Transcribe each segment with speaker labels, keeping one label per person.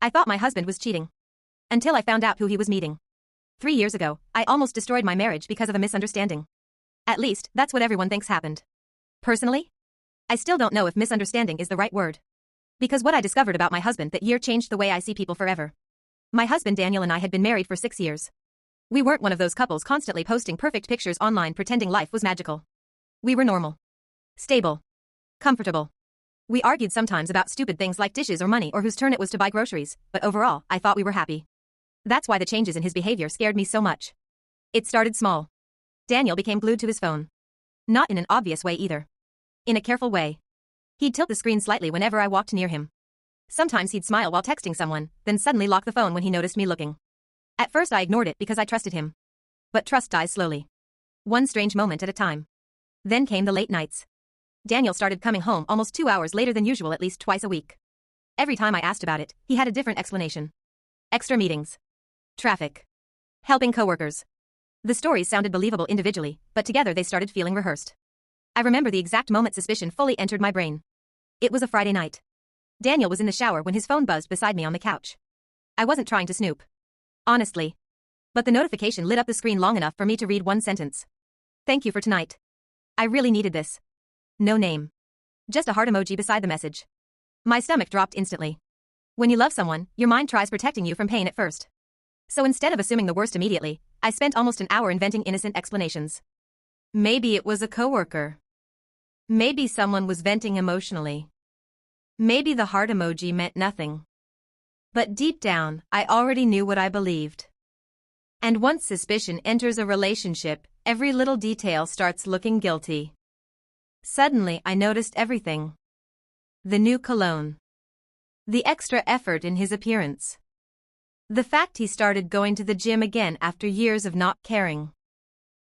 Speaker 1: I thought my husband was cheating. Until I found out who he was meeting. 3 years ago, I almost destroyed my marriage because of a misunderstanding. At least, that's what everyone thinks happened. Personally, I still don't know if misunderstanding is the right word. Because what I discovered about my husband that year changed the way I see people forever. My husband Daniel and I had been married for 6 years. We weren't one of those couples constantly posting perfect pictures online pretending life was magical. We were normal. Stable. Comfortable. We argued sometimes about stupid things like dishes or money or whose turn it was to buy groceries, but overall, I thought we were happy. That's why the changes in his behavior scared me so much. It started small. Daniel became glued to his phone. Not in an obvious way either. In a careful way. He'd tilt the screen slightly whenever I walked near him. Sometimes he'd smile while texting someone, then suddenly lock the phone when he noticed me looking. At first I ignored it because I trusted him. But trust dies slowly. One strange moment at a time. Then came the late nights. Daniel started coming home almost 2 hours later than usual, at least twice a week. Every time I asked about it, he had a different explanation. Extra meetings. Traffic. Helping coworkers. The stories sounded believable individually, but together they started feeling rehearsed. I remember the exact moment suspicion fully entered my brain. It was a Friday night. Daniel was in the shower when his phone buzzed beside me on the couch. I wasn't trying to snoop. Honestly. But the notification lit up the screen long enough for me to read one sentence. Thank you for tonight. I really needed this. No name. Just a heart emoji beside the message. My stomach dropped instantly. When you love someone, your mind tries protecting you from pain at first. So instead of assuming the worst immediately, I spent almost an hour inventing innocent explanations. Maybe it was a coworker. Maybe someone was venting emotionally. Maybe the heart emoji meant nothing. But deep down, I already knew what I believed. And once suspicion enters a relationship, every little detail starts looking guilty. Suddenly, I noticed everything. The new cologne. The extra effort in his appearance. The fact he started going to the gym again after years of not caring.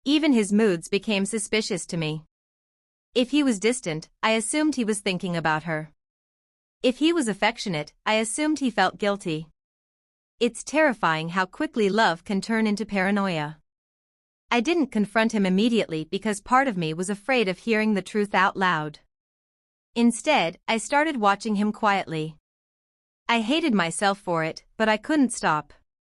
Speaker 1: Even his moods became suspicious to me. If he was distant, I assumed he was thinking about her. If he was affectionate, I assumed he felt guilty. It's terrifying how quickly love can turn into paranoia. I didn't confront him immediately because part of me was afraid of hearing the truth out loud. Instead, I started watching him quietly. I hated myself for it, but I couldn't stop.